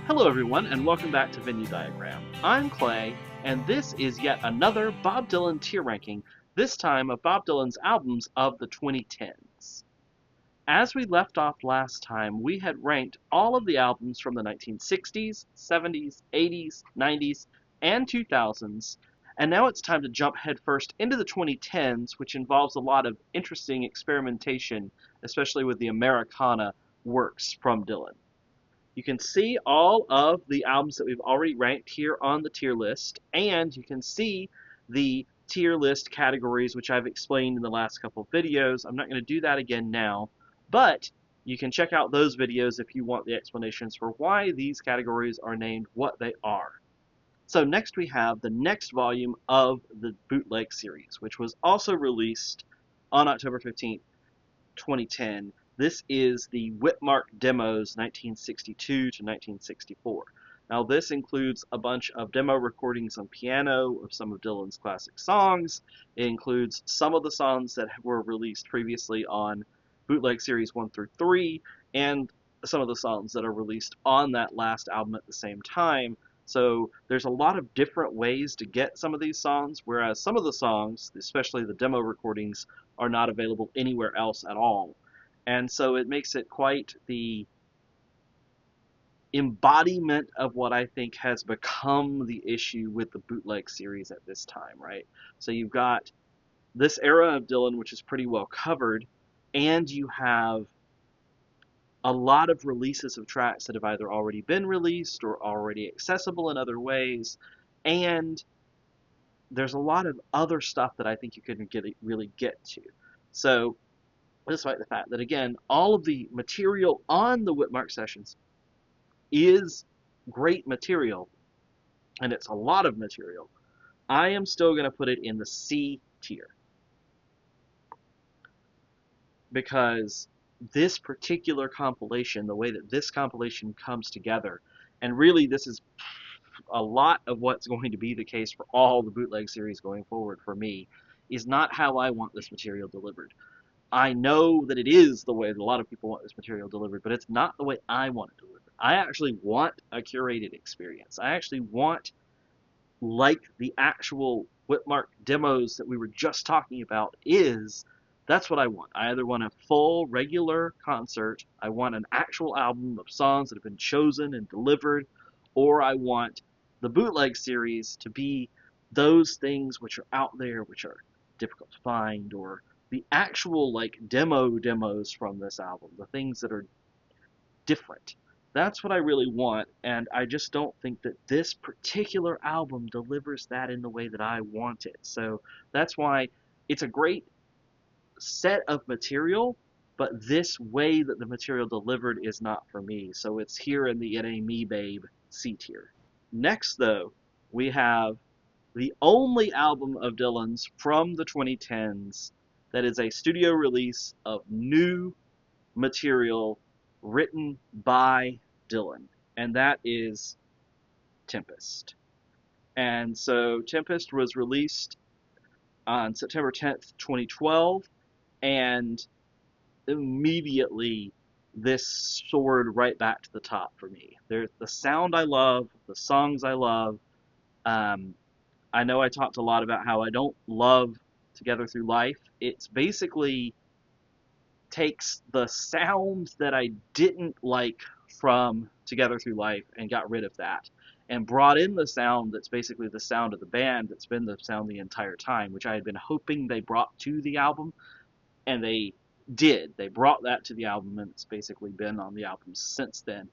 Hello everyone and welcome back to Venue Diagram. I'm Clay and this is yet another Bob Dylan tier ranking, this time of Bob Dylan's albums of the 2010s. As we left off last time, we had ranked all of the albums from the 1960s, 70s, 80s, 90s, and 2000s, and now it's time to jump headfirst into the 2010s, which involves a lot of interesting experimentation, especially with the Americana works from Dylan. You can see all of the albums that we've already ranked here on the tier list, and you can see the tier list categories, which I've explained in the last couple of videos. I'm not going to do that again now, but you can check out those videos if you want the explanations for why these categories are named what they are. So next we have the next volume of the bootleg series, which was also released on October 15th, 2010. This is the Whitmark Demos 1962 to 1964. Now this includes a bunch of demo recordings on piano of some of Dylan's classic songs. It includes some of the songs that were released previously on Bootleg Series 1 through 3, and some of the songs that are released on that last album at the same time. So there's a lot of different ways to get some of these songs, whereas some of the songs, especially the demo recordings, are not available anywhere else at all. And so it makes it quite the embodiment of what I think has become the issue with the bootleg series at this time, right? So you've got this era of Dylan, which is pretty well covered, and you have a lot of releases of tracks that have either already been released or already accessible in other ways, and there's a lot of other stuff that I think you couldn't really get to. So despite the fact that, again, all of the material on the Whitmark sessions is great material, and it's a lot of material, I am still going to put it in the C tier. Because this particular compilation, the way that this compilation comes together, and really this is a lot of what's going to be the case for all the bootleg series going forward for me, is not how I want this material delivered. I know that it is the way that a lot of people want this material delivered, but it's not the way I want it delivered. I actually want a curated experience. I actually want, like the actual Whitmark demos that we were just talking about is, that's what I want. I either want a full, regular concert, I want an actual album of songs that have been chosen and delivered, or I want the bootleg series to be those things which are out there, which are difficult to find, or the actual demos from this album, the things that are different. That's what I really want, and I just don't think that this particular album delivers that in the way that I want it. So that's why it's a great set of material, but this way that the material delivered is not for me. So it's here in the It Ain't Me Babe C tier. Next, though, we have the only album of Dylan's from the 2010s that is a studio release of new material written by Dylan, and that is Tempest. And so Tempest was released on September 10th, 2012, and immediately this soared right back to the top for me. There's the sound I love, the songs I love. I know I talked a lot about how I don't love Together Through Life. It's basically takes the sound that I didn't like from Together Through Life and got rid of that, and brought in the sound that's basically the sound of the band that's been the sound the entire time, which I had been hoping they brought to the album, and they did. They brought that to the album, and it's basically been on the album since then.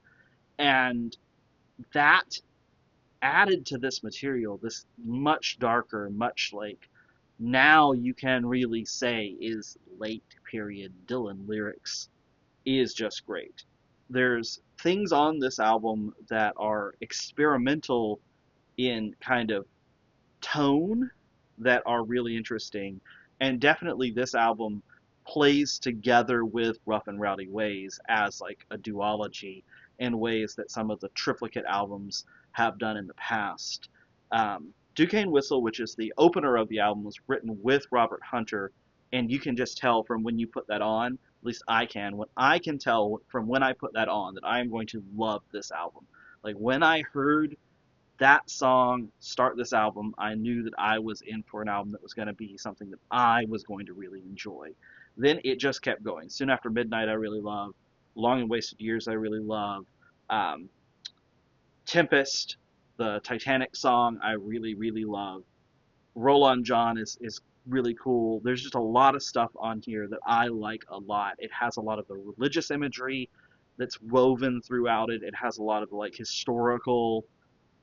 And that added to this material, this much darker, much now you can really say is late period Dylan lyrics, is just great. There's things on this album that are experimental in kind of tone that are really interesting, and definitely this album plays together with Rough and Rowdy Ways as like a duology in ways that some of the triplicate albums have done in the past. Duquesne Whistle, which is the opener of the album, was written with Robert Hunter, and you can just tell from when you put that on, at least I can tell from when I put that on that I am going to love this album. Like when I heard that song start this album, I knew that I was in for an album that was going to be something that I was going to really enjoy. Then it just kept going. Soon After Midnight, I really love. Long and Wasted Years, I really love. Um, Tempest, the Titanic song, I really, really love. Roll On John is really cool. There's just a lot of stuff on here that I like a lot. It has a lot of the religious imagery that's woven throughout it. It has a lot of like historical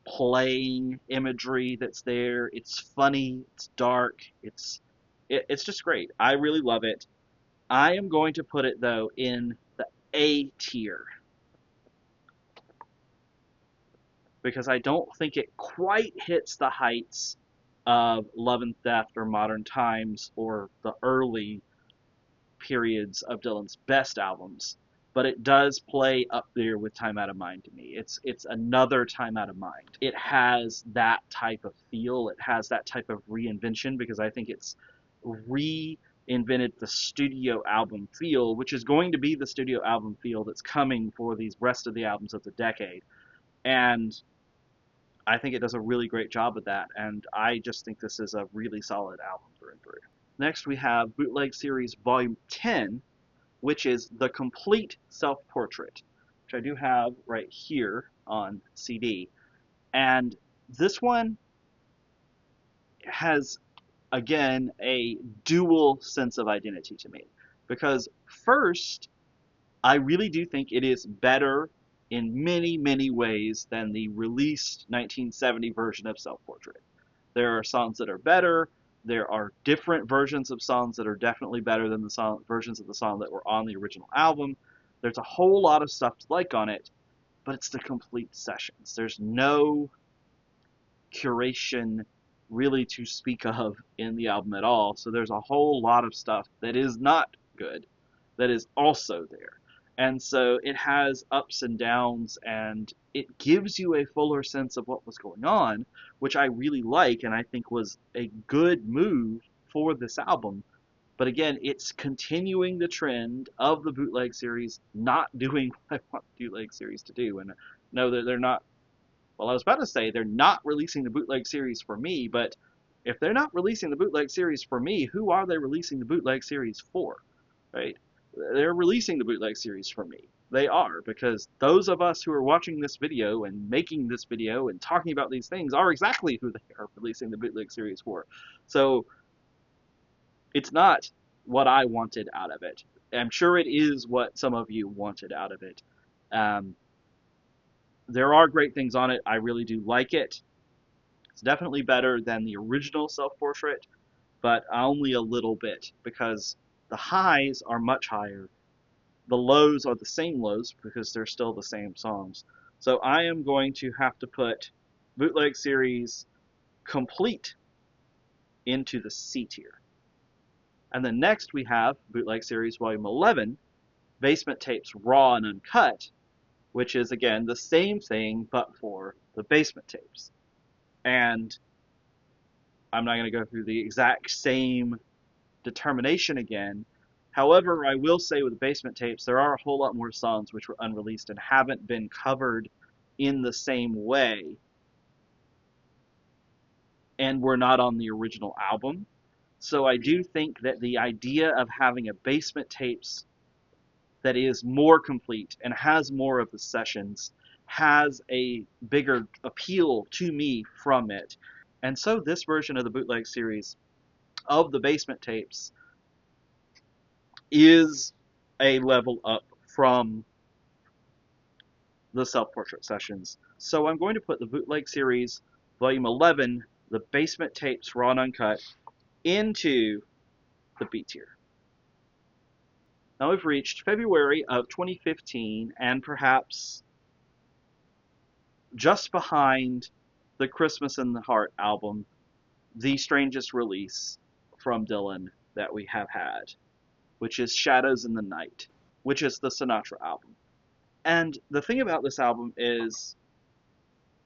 playing imagery that's there. It's funny, it's dark, it's just great. I really love it. I am going to put it though in the A tier because I don't think it quite hits the heights of Love and Theft or Modern Times or the early periods of Dylan's best albums, but it does play up there with Time Out of Mind to me. It's another Time Out of Mind. It has that type of feel. It has that type of reinvention because I think it's reinvented the studio album feel, which is going to be the studio album feel that's coming for these rest of the albums of the decade. And I think it does a really great job of that, and I just think this is a really solid album through and through. Next, we have Bootleg Series Volume 10, which is the complete self-portrait, which I do have right here on CD. And this one has, again, a dual sense of identity to me. Because first, I really do think it is better in many, many ways than the released 1970 version of Self-Portrait. There are songs that are better. There are different versions of songs that are definitely better than the versions of the song that were on the original album. There's a whole lot of stuff to like on it, but it's the complete sessions. There's no curation really to speak of in the album at all. So there's a whole lot of stuff that is not good that is also there. And so it has ups and downs, and it gives you a fuller sense of what was going on, which I really like and I think was a good move for this album. But again, it's continuing the trend of the bootleg series not doing what I want the bootleg series to do. And no, they're not. Well, I was about to say they're not releasing the bootleg series for me, but if they're not releasing the bootleg series for me, who are they releasing the bootleg series for? Right? They're releasing the bootleg series for me. They are, because those of us who are watching this video and making this video and talking about these things are exactly who they are releasing the bootleg series for. So it's not what I wanted out of it. I'm sure it is what some of you wanted out of it. There are great things on it. I really do like it. It's definitely better than the original Self-Portrait, but only a little bit, because the highs are much higher. The lows are the same lows because they're still the same songs. So I am going to have to put Bootleg Series Complete into the C tier. And then next we have Bootleg Series Volume 11, Basement Tapes Raw and Uncut, which is again the same thing but for the basement tapes. And I'm not going to go through the exact same determination again. However, I will say with the basement tapes, there are a whole lot more songs which were unreleased and haven't been covered in the same way and were not on the original album. So I do think that the idea of having a basement tapes that is more complete and has more of the sessions has a bigger appeal to me from it. And so this version of the bootleg series of the basement tapes is a level up from the self-portrait sessions. So I'm going to put the bootleg series volume 11, the basement tapes raw and uncut, into the B tier. Now we've reached February of 2015, and perhaps just behind the Christmas in the Heart album, the strangest release from Dylan that we have had, which is Shadows in the Night, which is the Sinatra album. And the thing about this album is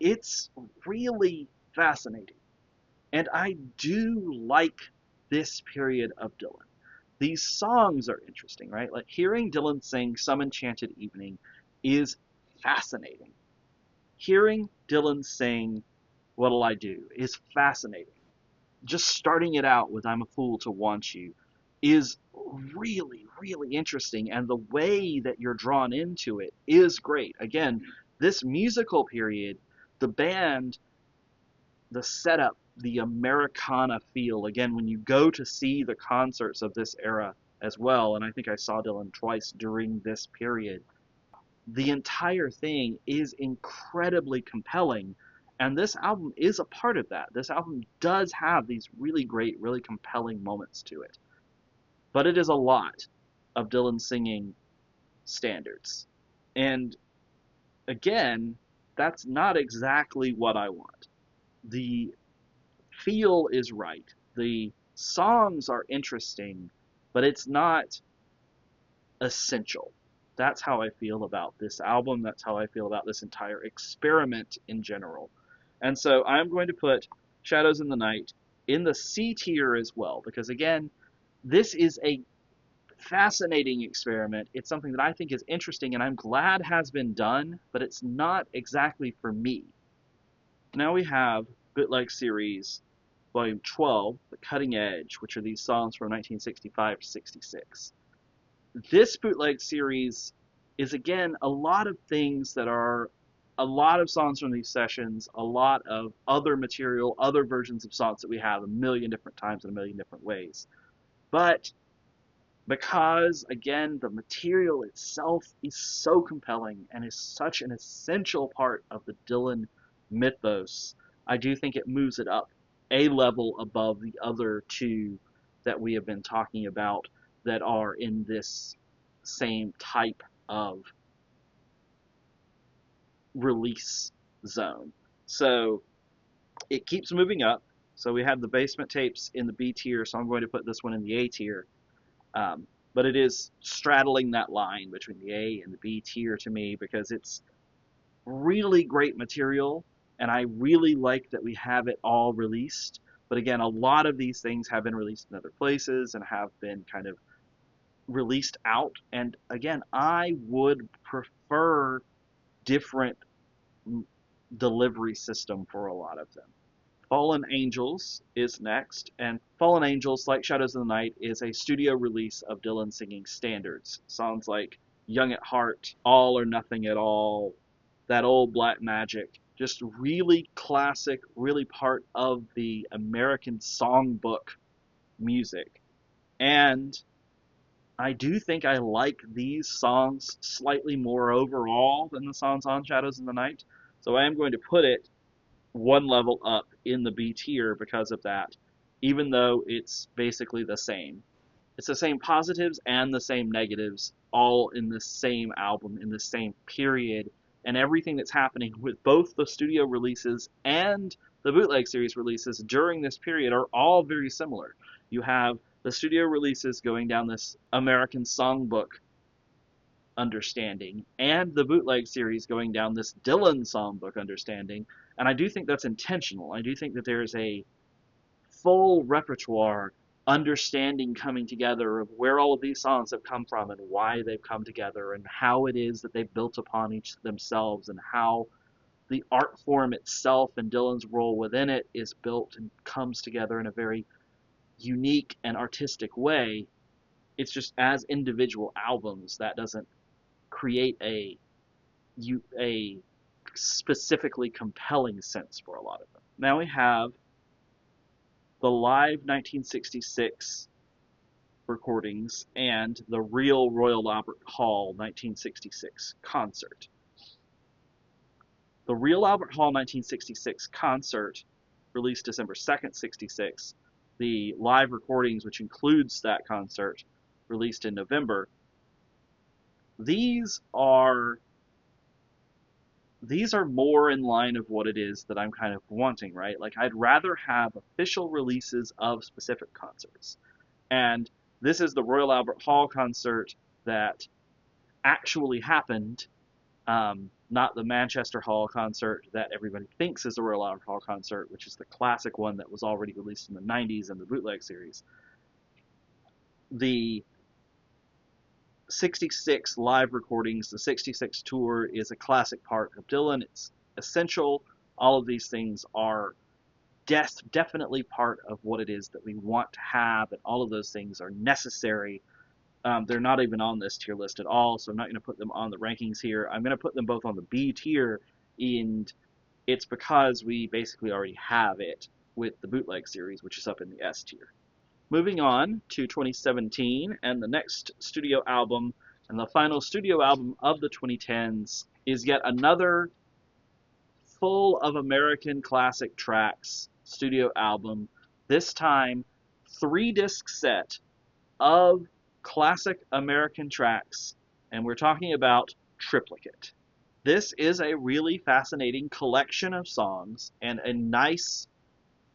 it's really fascinating. And I do like this period of Dylan. These songs are interesting, right? Like hearing Dylan sing Some Enchanted Evening is fascinating. Hearing Dylan sing What'll I Do is fascinating. Just starting it out with I'm a Fool to Want You is really, really interesting, and the way that you're drawn into it is great. Again, this musical period, the band, the setup, the Americana feel, again, when you go to see the concerts of this era as well, and I think I saw Dylan twice during this period, the entire thing is incredibly compelling, and this album is a part of that. This album does have these really great, really compelling moments to it, but it is a lot of Dylan singing standards. And again, that's not exactly what I want. The feel is right. The songs are interesting, but it's not essential. That's how I feel about this album. That's how I feel about this entire experiment in general. And so I'm going to put Shadows in the Night in the C tier as well, because again, this is a fascinating experiment. It's something that I think is interesting and I'm glad has been done, but it's not exactly for me. Now we have Bootleg Series Volume 12, The Cutting Edge, which are these songs from 1965 to 66. This bootleg series is, again, a lot of things that are a lot of songs from these sessions, a lot of other material, other versions of songs that we have a million different times in a million different ways. But because, again, the material itself is so compelling and is such an essential part of the Dylan mythos, I do think it moves it up a level above the other two that we have been talking about that are in this same type of release zone. So it keeps moving up. So we have the Basement Tapes in the B tier, so I'm going to put this one in the A tier. But it is straddling that line between the A and the B tier to me because it's really great material, and I really like that we have it all released. But again, a lot of these things have been released in other places and have been kind of released out. And again, I would prefer different delivery system for a lot of them. Fallen Angels is next, and Fallen Angels, like Shadows of the Night, is a studio release of Dylan singing standards. Songs like Young at Heart, All or Nothing at All, That Old Black Magic, just really classic, really part of the American songbook music. And I do think I like these songs slightly more overall than the songs on Shadows of the Night. So I am going to put it one level up in the B tier because of that, even though it's basically the same. It's the same positives and the same negatives, all in the same album, in the same period, and everything that's happening with both the studio releases and the bootleg series releases during this period are all very similar. You have the studio releases going down this American songbook understanding and the bootleg series going down this Dylan songbook understanding. And I do think that's intentional. I do think that there's a full repertoire understanding coming together of where all of these songs have come from and why they've come together and how it is that they've built upon each themselves and how the art form itself and Dylan's role within it is built and comes together in a very unique and artistic way. It's just as individual albums that doesn't create a specifically compelling sense for a lot of them. Now we have the live 1966 recordings and the real Royal Albert Hall 1966 concert. The real Albert Hall 1966 concert, released December 2nd, 66. The live recordings, which includes that concert, released in November. These are more in line of what it is that I'm kind of wanting, right? Like, I'd rather have official releases of specific concerts. And this is the Royal Albert Hall concert that actually happened, not the Manchester Hall concert that everybody thinks is the Royal Albert Hall concert, which is the classic one that was already released in the 90s in the bootleg series. The 66 live recordings, the 66 tour is a classic part of Dylan. It's essential. All of these things are definitely part of what it is that we want to have, and all of those things are necessary. They're not even on this tier list at all, so I'm not going to put them on the rankings here. I'm going to put them both on the B tier, and it's because we basically already have it with the bootleg series, which is up in the S tier. Moving on to 2017, and the next studio album, and the final studio album of the 2010s, is yet another full of American classic tracks studio album. This time, 3-disc set of classic American tracks, and we're talking about Triplicate. This is a really fascinating collection of songs and a nice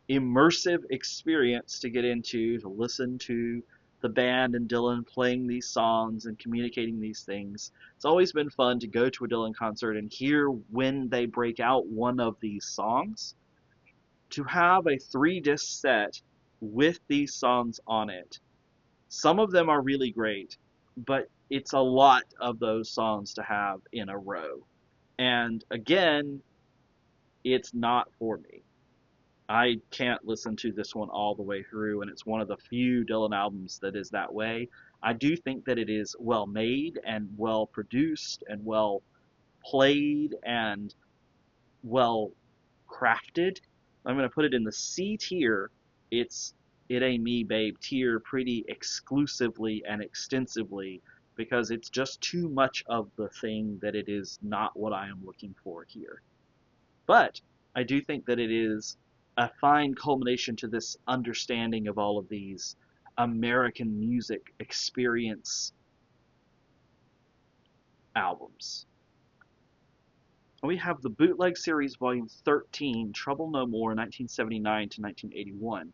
immersive experience to get into, to listen to the band and Dylan playing these songs and communicating these things. It's always been fun to go to a Dylan concert and hear when they break out one of these songs. To have a 3-disc set with these songs on it, some of them are really great, but it's a lot of those songs to have in a row. And again, it's not for me. I can't listen to this one all the way through, and it's one of the few Dylan albums that is that way. I do think that it is well made and well produced and well played and well crafted. I'm going to put it in the C tier. It's It Ain't Me Babe tier pretty exclusively and extensively, because it's just too much of the thing that it is not what I am looking for here. But I do think that it is a fine culmination to this understanding of all of these American music experience albums. We have the Bootleg Series Volume 13, Trouble No More, 1979 to 1981.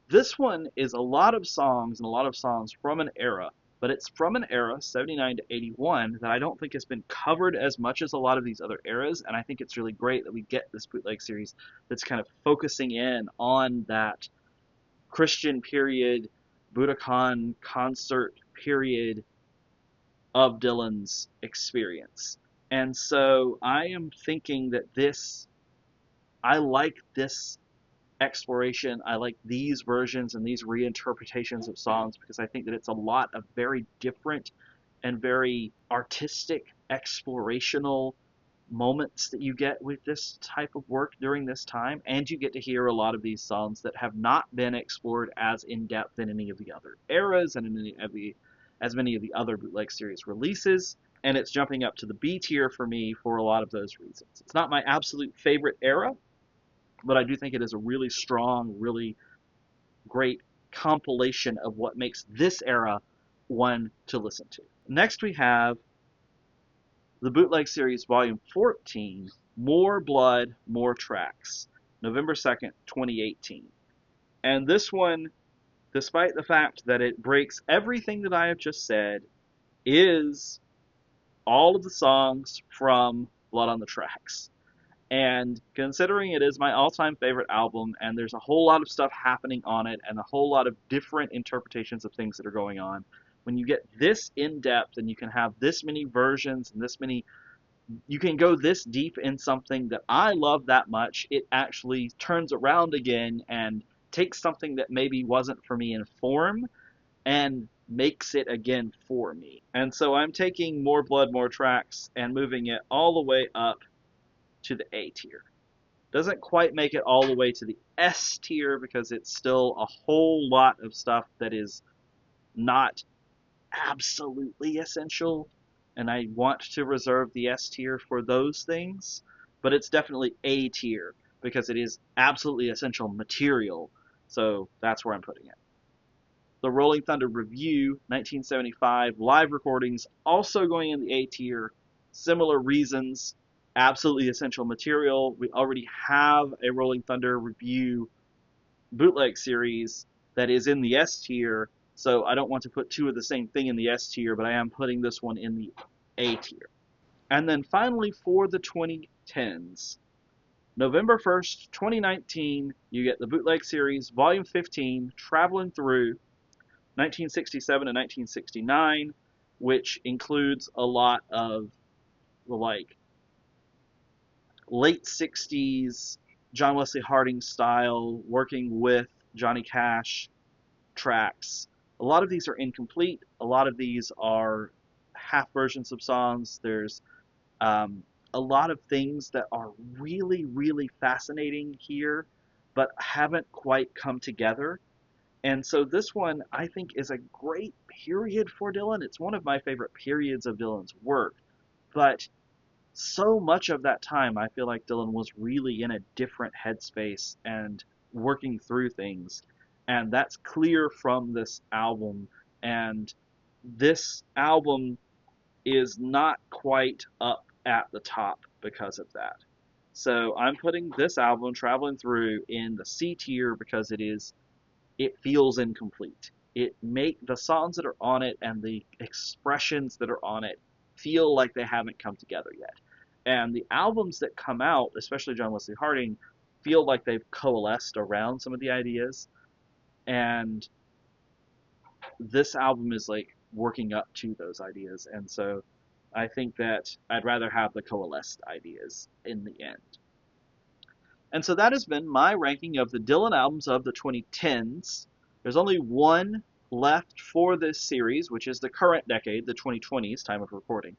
This one is a lot of songs and a lot of songs from an era, but it's from an era, 79 to 81, that I don't think has been covered as much as a lot of these other eras, and I think it's really great that we get this bootleg series that's kind of focusing in on that Christian period, Budokan concert period of Dylan's experience. And so I am thinking that I like this exploration. I like these versions and these reinterpretations of songs because I think that it's a lot of very different and very artistic, explorational moments that you get with this type of work during this time, and you get to hear a lot of these songs that have not been explored as in-depth in any of the other eras and in as many of the other bootleg series releases, and it's jumping up to the B tier for me for a lot of those reasons. It's not my absolute favorite era, but I do think it is a really strong, really great compilation of what makes this era one to listen to. Next we have the Bootleg Series Volume 14, More Blood, More Tracks, November 2nd, 2018. And this one, despite the fact that it breaks everything that I have just said, is all of the songs from Blood on the Tracks. And considering it is my all-time favorite album, and there's a whole lot of stuff happening on it, and a whole lot of different interpretations of things that are going on, when you get this in-depth, and you can have this many versions, and you can go this deep in something that I love that much, it actually turns around again, and takes something that maybe wasn't for me in form, and makes it again for me. And so I'm taking More Blood, More Tracks, and moving it all the way up to the A tier. Doesn't quite make it all the way to the S tier because it's still a whole lot of stuff that is not absolutely essential, and I want to reserve the S tier for those things, but it's definitely A tier because it is absolutely essential material, so that's where I'm putting it. The Rolling Thunder Review 1975 live recordings also going in the A tier. Similar reasons. Absolutely essential material. We already have a Rolling Thunder Review bootleg series that is in the S tier, so I don't want to put two of the same thing in the S tier, but I am putting this one in the A tier. And then finally for the 2010s, November 1st, 2019, you get the bootleg series, Volume 15, Traveling Through, 1967 and 1969, which includes a lot of the late 60s John Wesley Harding style, working with Johnny Cash tracks. A lot of these are incomplete. A lot of these are half versions of songs. There's a lot of things that are really, really fascinating here, but haven't quite come together. And so this one, I think, is a great period for Dylan. It's one of my favorite periods of Dylan's work. But so much of that time, I feel like Dylan was really in a different headspace and working through things. And that's clear from this album. And this album is not quite up at the top because of that. So I'm putting this album, Traveling Through, in the C tier because it feels incomplete. The songs that are on it and the expressions that are on it feel like they haven't come together yet. And the albums that come out, especially John Wesley Harding, feel like they've coalesced around some of the ideas. And this album is like working up to those ideas. And so I think that I'd rather have the coalesced ideas in the end. And so that has been my ranking of the Dylan albums of the 2010s. There's only one left for this series, which is the current decade, the 2020s, time of recording.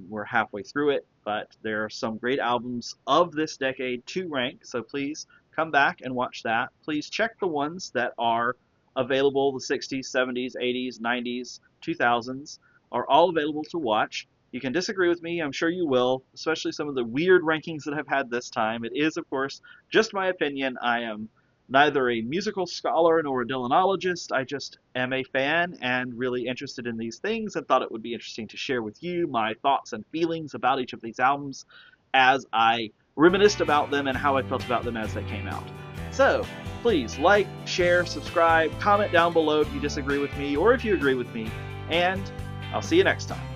We're halfway through it, but there are some great albums of this decade to rank, so please come back and watch that. Please check the ones that are available, the 60s, 70s, 80s, 90s, 2000s, are all available to watch. You can disagree with me, I'm sure you will, especially some of the weird rankings that I've had this time. It is, of course, just my opinion. I am neither a musical scholar nor a Dylanologist. I just am a fan and really interested in these things and thought it would be interesting to share with you my thoughts and feelings about each of these albums as I reminisced about them and how I felt about them as they came out. So, please like, share, subscribe, comment down below if you disagree with me or if you agree with me, and I'll see you next time.